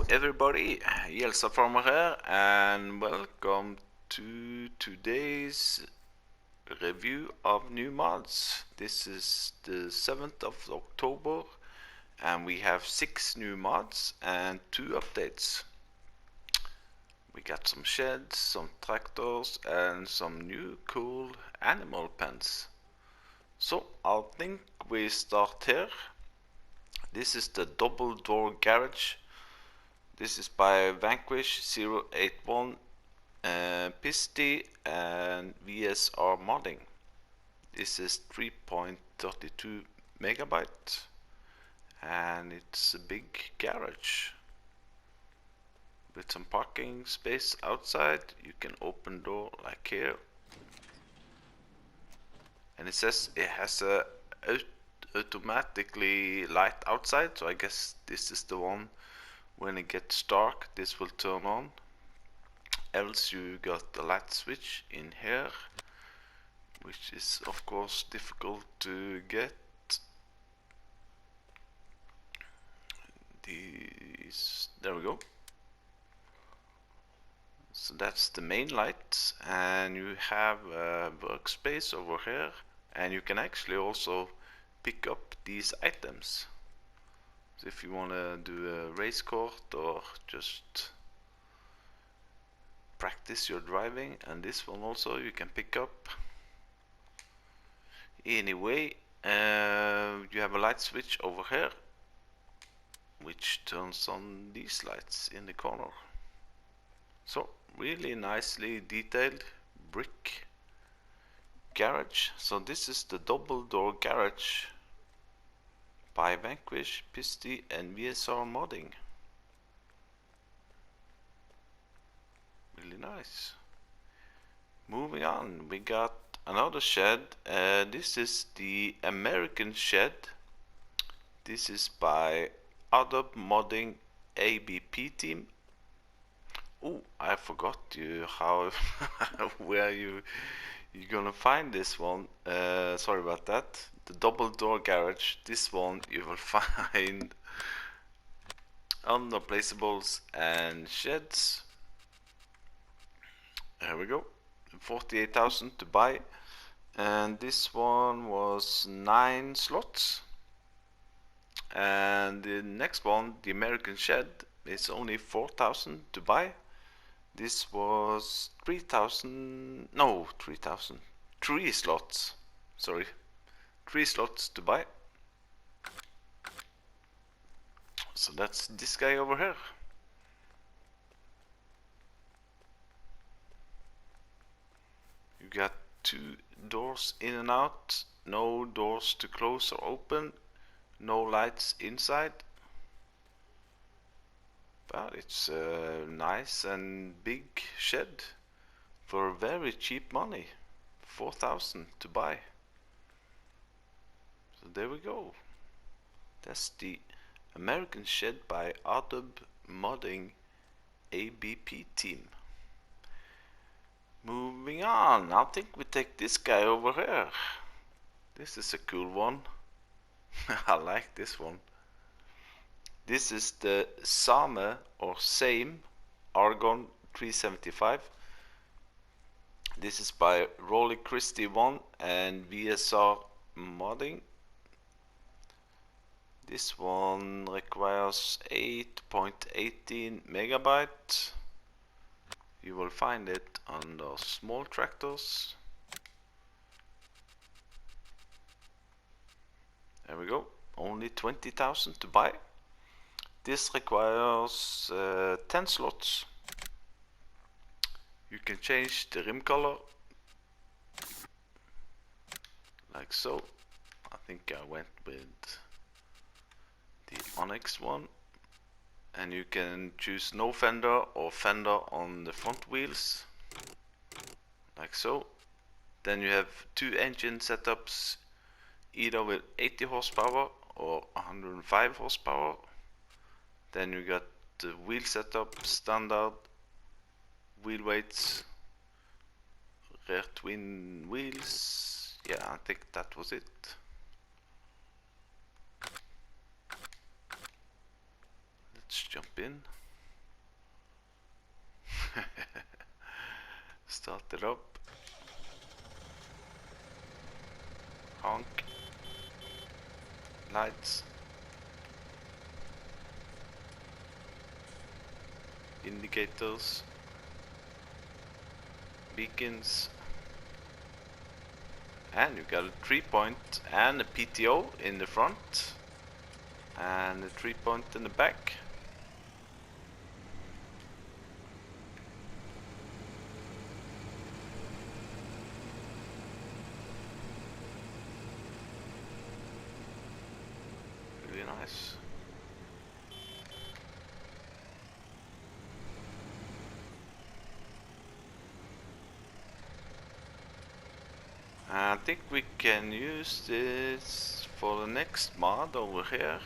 everybody, Jelsa Farmer here, and welcome to today's review of new mods. This is the 7th of October, and we have 6 new mods and 2 updates. We got some sheds, some tractors, and some new cool animal pens. So I think we start here. This is the double door garage. This is by Vanquish 081 Pisty and VSR modding. This is 3.32 megabyte and it's a big garage with some parking space outside. You can open door like here, and it says it has a automatically light outside, so I guess this is the one. When it gets dark, this will turn on. Else you got the light switch in here, which is of course difficult to get. There we go. So that's the main light, and you have a workspace over here, and you can actually also pick up these items. So if you want to do a race court or just practice your driving, and this one also you can pick up. Anyway, you have a light switch over here which turns on these lights in the corner. So really nicely detailed brick garage. So this is the double door garage by Vanquish, Pisty and VSR modding. Really nice. Moving on, we got another shed. This is the American shed. This is by Adobe Modding ABP team. Oh, I forgot you how where you're gonna find this one. Sorry about that. The double door garage. This one you will find under placeables and sheds. There we go. 48,000 to buy, and this one was 9 slots. And the next one, the American shed, is only 4,000 to buy. This was 3,000, no, 3,000, 3 slots, sorry, 3 slots to buy. So that's this guy over here. You got 2 doors in and out, no doors to close or open, no lights inside. But it's a nice and big shed for very cheap money. 4,000 to buy. So there we go. That's the American shed by Adobe Modding ABP team. Moving on, I think we take this guy over here. This is a cool one. I like this one. This is the same argon 375. This is by Rolly Christie 1 and VSR modding. This one requires 8.18 megabyte. You will find it under small tractors. There we go. Only 20,000 to buy. This requires 10 slots. You can change the rim color like so. I think I went with the Onyx one. And you can choose no fender or fender on the front wheels like so. Then you have 2 engine setups, either with 80 horsepower or 105 horsepower. Then you got the wheel setup, standard, wheel weights, rear twin wheels. Yeah, I think that was it. Let's jump in. Start it up. Honk. Lights. Indicators. Beacons. And you got a 3-point and a PTO in the front. And a 3-point in the back. Really nice. I think we can use this for the next mod over here.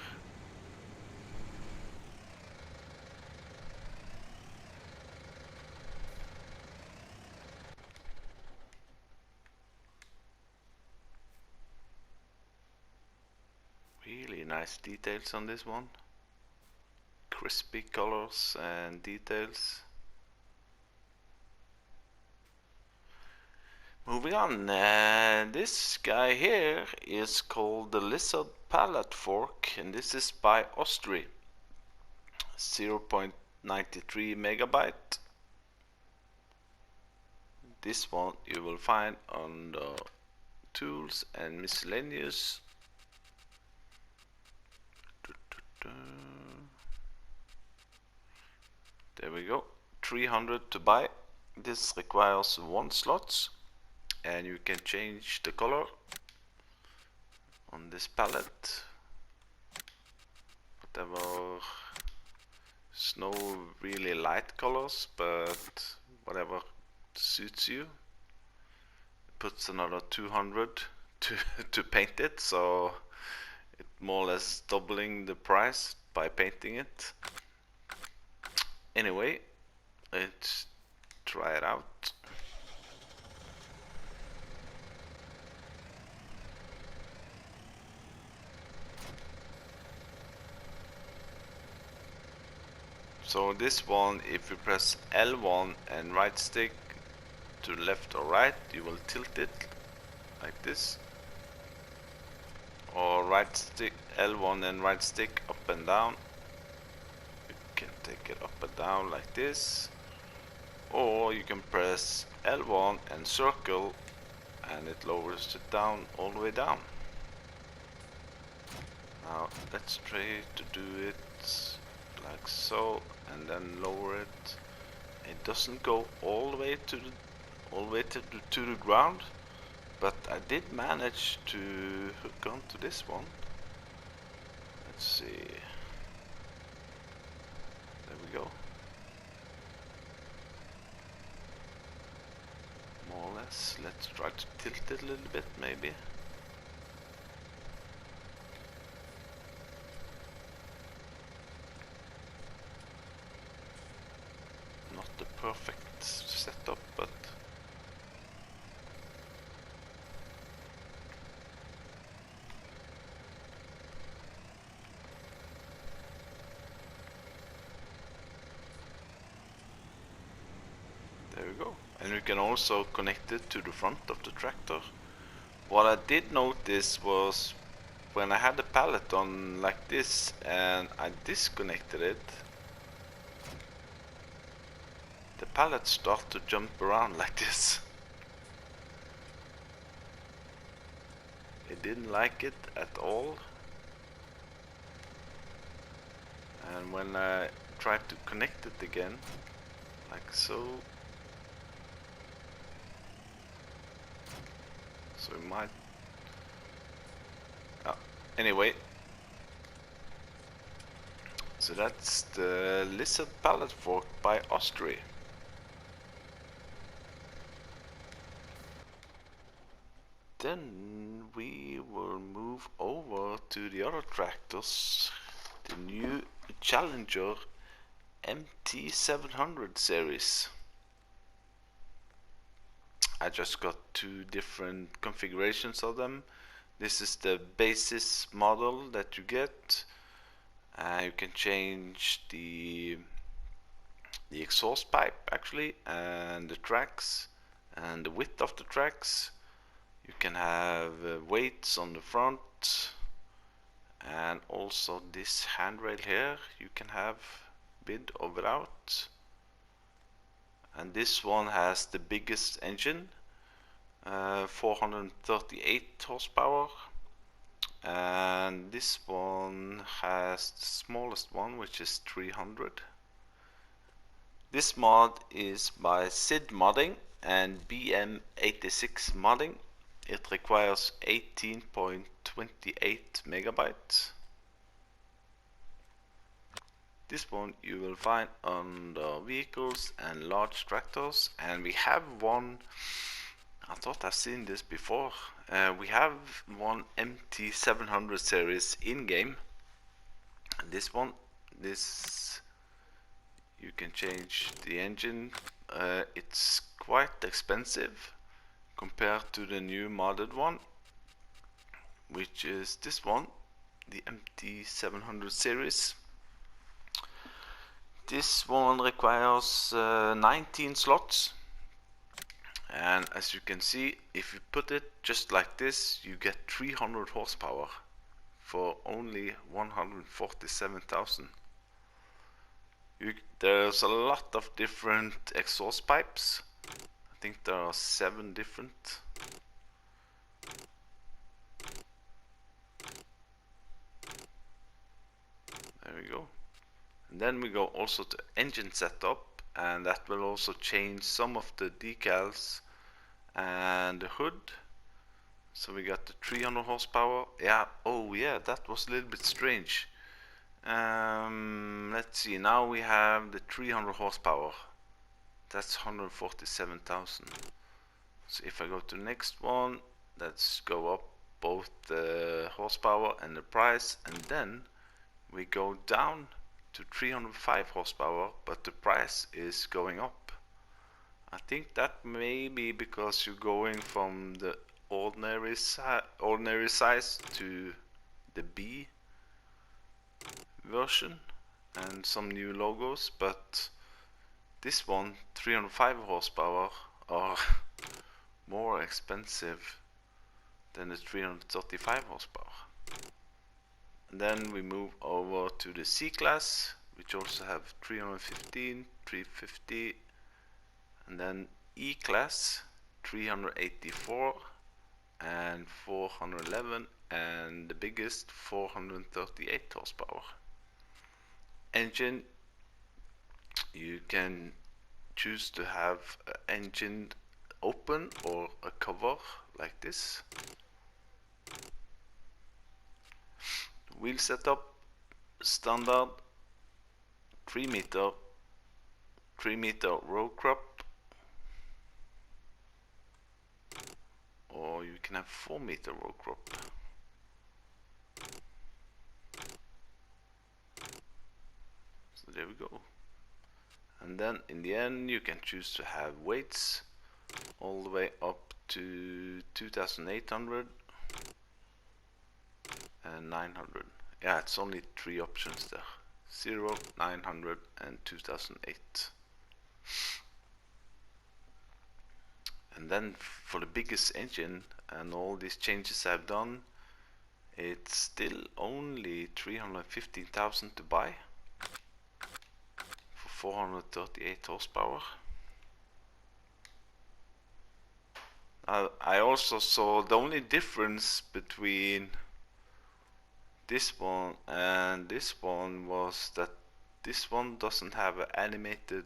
Really nice details on this one. Crispy colors and details. Moving on, this guy here is called the Lizard Pallet Fork, and this is by Austria. 0.93 megabyte. This one you will find on the tools and miscellaneous. There we go. 300 to buy. This requires 1 slot, and you can change the color on this palette. Whatever, no really light colors, but whatever suits you. It puts another 200 to paint it, so it's more or less doubling the price by painting it. Anyway, let's try it out. So this one, if you press L1 and right stick to left or right, you will tilt it like this. Or right stick, L1 and right stick up and down. You can take it up and down like this. Or you can press L1 and circle, and it lowers it down all the way down. Now let's try to do it like so, and then lower it. It doesn't go all the way to the ground, but I did manage to hook onto this one. Let's see. There we go. More or less. Let's try to tilt it a little bit, maybe. Not the perfect setup, but there we go. And you can also connect it to the front of the tractor. What I did notice was when I had the pallet on like this and I disconnected it, the pallet started to jump around like this. It didn't like it at all. And when I tried to connect it again, like so, so it might, anyway, so that's the Lizard Pallet Fork by Austria. Then we will move over to the other tractors, the new Challenger MT700 series. I just got 2 different configurations of them. This is the basis model that you get. You can change the the exhaust pipe actually, and the tracks and the width of the tracks. You can have weights on the front, and also this handrail here you can have with or without. And this one has the biggest engine, 438 horsepower, and this one has the smallest one, which is 300. This mod is by SID modding and BM86 modding. It requires 18.28 megabytes. This one you will find under vehicles and large tractors, and we have one, I thought I've seen this before, we have one MT700 series in-game. This one, you can change the engine. It's quite expensive compared to the new modded one, which is this one, the MT700 series. This one requires 19 slots, and as you can see, if you put it just like this, you get 300 horsepower for only 147,000. There's a lot of different exhaust pipes. I think there are 7 different. There we go. And then we go also to engine setup, and that will also change some of the decals and the hood. So we got the 300 horsepower. Yeah, oh yeah, that was a little bit strange. Let's see, now we have the 300 horsepower. That's 147,000. So if I go to the next one, let's go up both the horsepower and the price, and then we go down to 305 horsepower, but the price is going up. I think that may be because you're going from the ordinary size to the B version and some new logos, but this one, 305 horsepower, are more expensive than the 335 horsepower. And then we move over to the C class, which also have 315, 350, and then E class 384 and 411, and the biggest 438 horsepower. Engine, you can choose to have an engine open or a cover like this. Wheel setup, standard 3 meter row crop, or you can have 4 meter row crop. So there we go. And then in the end you can choose to have weights all the way up to 2,800 and 900. Yeah, it's only 3 options there: 0, 900 and 2008. And then for the biggest engine and all these changes I've done, it's still only 315,000 to buy for 438 horsepower. I also saw the only difference between this one and this one was that this one doesn't have an animated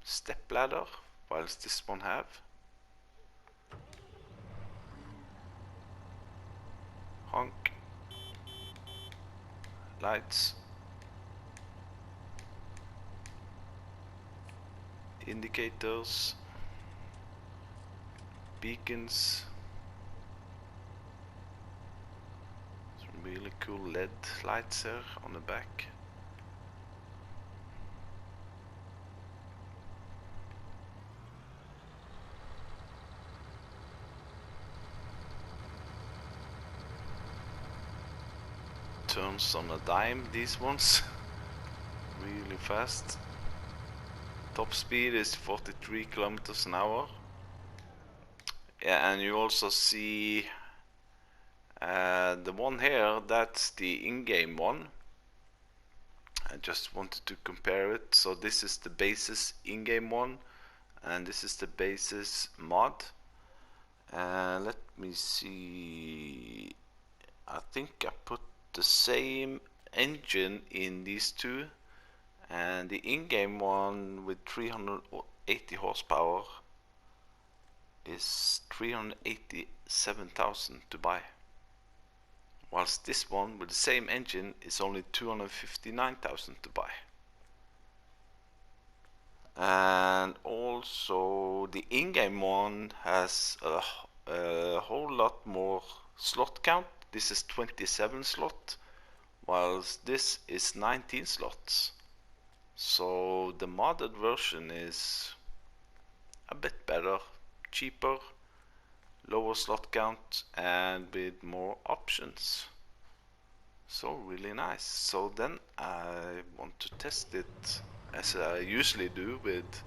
step ladder, whilst this one have. Honk, lights, indicators, beacons, some really cool LED lights here on the back. Turns on a dime, these ones. Really fast. Top speed is 43 kilometers an hour. Yeah, and you also see the one here, that's the in-game one. I just wanted to compare it. So this is the basis in-game one, and this is the basis mod. Let me see. I think I put the same engine in these two, and the in-game one with 380 horsepower is 387,000 to buy, whilst this one with the same engine is only 259,000 to buy. And also the in-game one has a whole lot more slot count. This is 27 slot, whilst this is 19 slots. So the modded version is a bit better, cheaper, lower slot count, and with more options. So really nice. So then I want to test it as I usually do with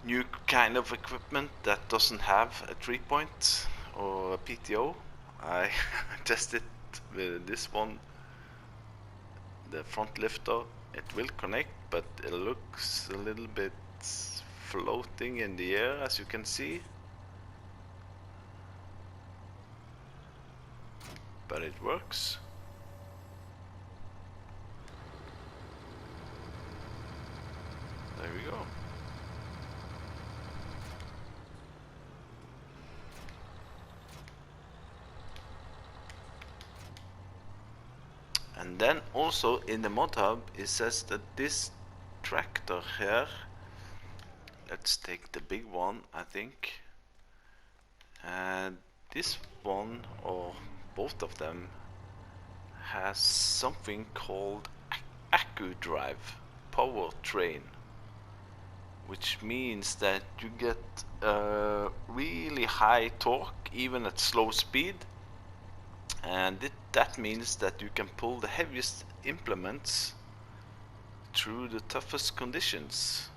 new kind of equipment that doesn't have a 3-point or a PTO. I tested with this one, the front lifter. It will connect, but it looks a little bit floating in the air, as you can see. But it works. There we go. And then also in the mod hub it says that this tractor here, let's take the big one, I think, and this one, or both of them, has something called Accu drive powertrain, which means that you get really high torque even at slow speed, and that means that you can pull the heaviest implements through the toughest conditions.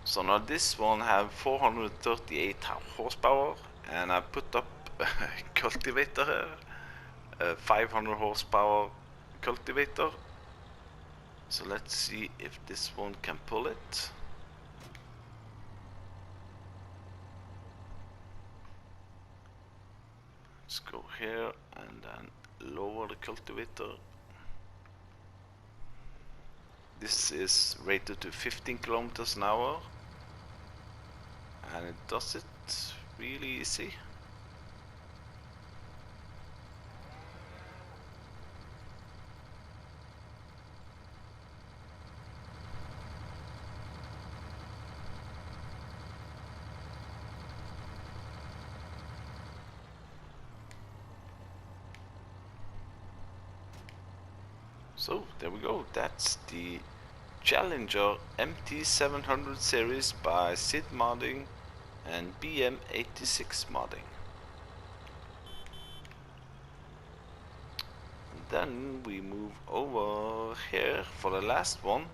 So now this one have 438 horsepower, and I put up a cultivator here, a 500 horsepower cultivator. So let's see if this one can pull it. Let's go here and then lower the cultivator. This is rated to 15 kilometers an hour, and it does it really easy. So there we go, that's the Challenger MT700 series by Sid Modding and BM86 Modding. And then we move over here for the last one.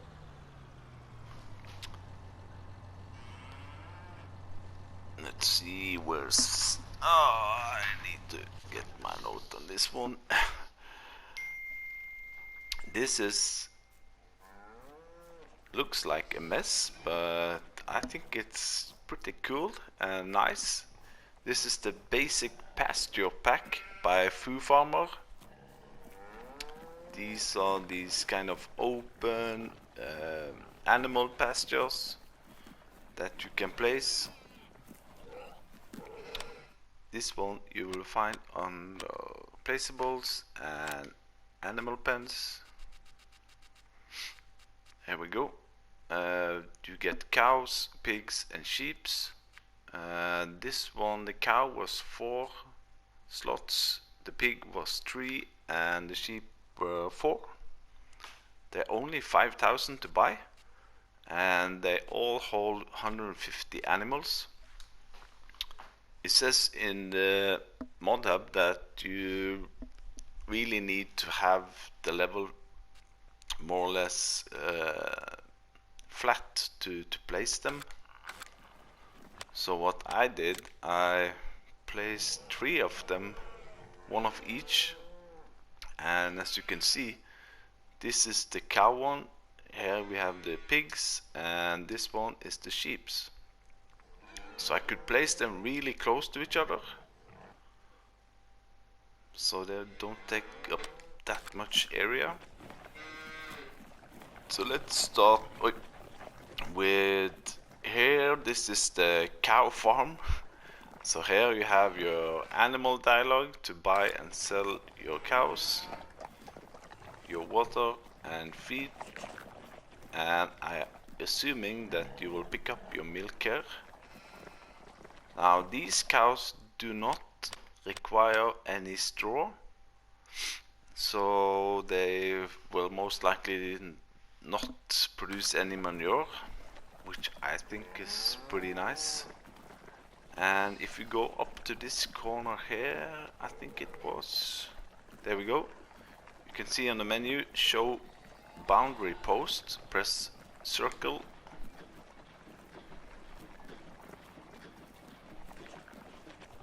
Let's see, where's... Oh, I need to get my note on this one. This is... looks like a mess, but I think it's pretty cool and nice. This is the basic pasture pack by Foo Farmer. These are these kind of open animal pastures that you can place. This one you will find on placeables and animal pens. Here we go. You get cows, pigs and sheep. This one, the cow was 4 slots, the pig was 3 and the sheep were 4. They're only 5,000 to buy, and they all hold 150 animals. It says in the mod hub that you really need to have the level more or less flat to place them. So what I did, I placed 3 of them, one of each, and as you can see, this is the cow one, here we have the pigs, and this one is the sheeps. So I could place them really close to each other, so they don't take up that much area. So let's start with here. This is the cow farm. So here you have your animal dialogue to buy and sell your cows, your water and feed, and I assuming that you will pick up your milk here. Now these cows do not require any straw, so they will most likely not produce any manure, which I think is pretty nice. And if you go up to this corner here, I think it was, there we go, you can see on the menu, show boundary post, press circle,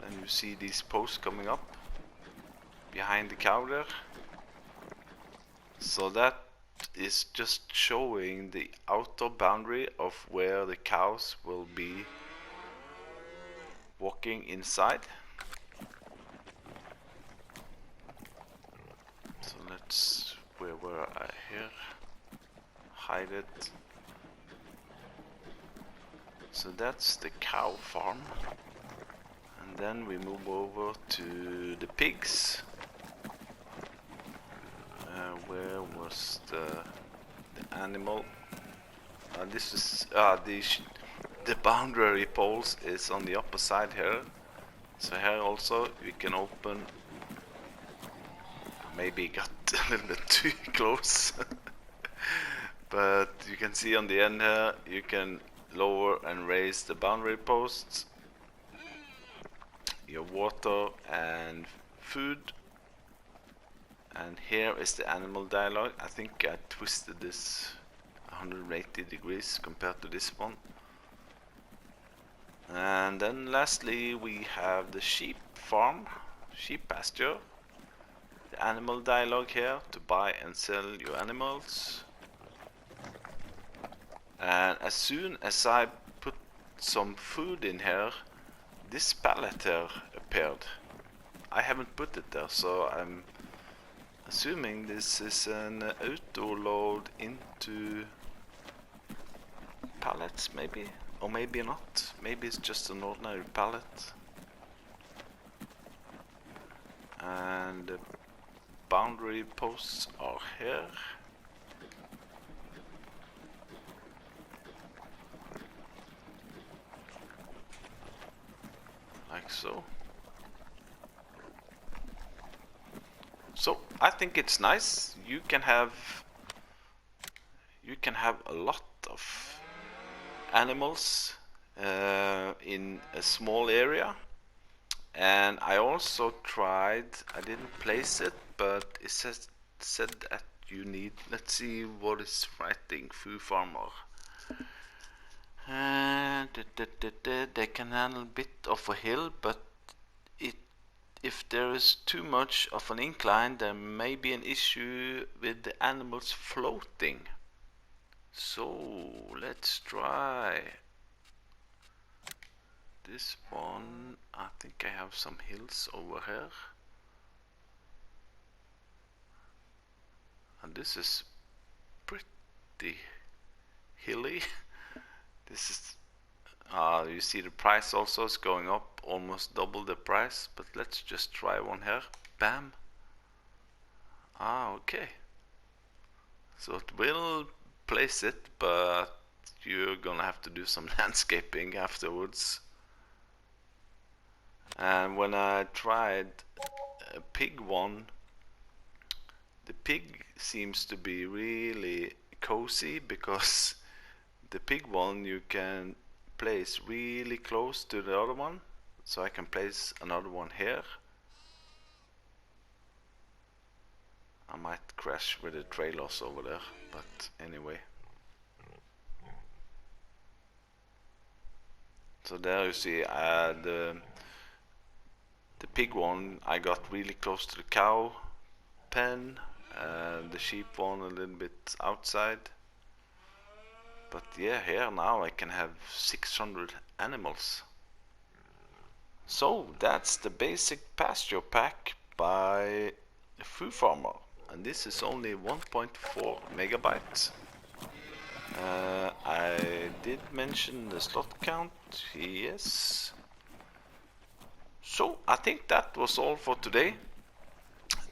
and you see these posts coming up behind the cow there. So that is just showing the outer boundary of where the cows will be walking inside. So let's, where were I here? Hide it. So that's the cow farm. And then we move over to the pigs. Where was the animal? This is the boundary poles is on the upper side here. So here also we can open. Maybe got a little bit too close. But you can see on the end here you can lower and raise the boundary posts, your water and food. And here is the animal dialogue. I think I twisted this 180 degrees compared to this one. And then lastly we have the sheep farm, sheep pasture. The animal dialogue here to buy and sell your animals. And as soon as I put some food in here, this pallet here appeared. I haven't put it there, so I'm assuming this is an auto load into pallets, maybe, or maybe not. Maybe it's just an ordinary pallet. And the boundary posts are here. Like so. So I think it's nice. You can have a lot of animals in a small area. And I also tried, I didn't place it, but it said that you need, let's see what is writing, Foo Farmer. They can handle a bit of a hill, but if there is too much of an incline, there may be an issue with the animals floating. So let's try this one. I think I have some hills over here, and this is pretty hilly. This is you see the price also is going up, almost double the price, but let's just try one here. Bam. Okay. So it will place it, but you're gonna have to do some landscaping afterwards. And when I tried a pig one, the pig seems to be really cozy, because the pig one you can place really close to the other one. So I can place another one here. I might crash with the trailers over there, but anyway. So there you see the pig one, I got really close to the cow pen, and the sheep one a little bit outside. But yeah, here now I can have 600 animals. So that's the basic pasture pack by a Foo Farmer, and this is only 1.4 megabytes. I did mention the slot count, yes. So I think that was all for today.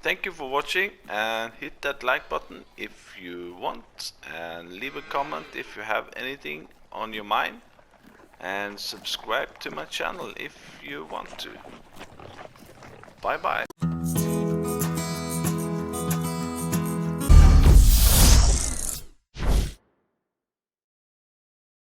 Thank you for watching, and hit that like button if you want, and leave a comment if you have anything on your mind, and subscribe to my channel if you want to. Bye bye.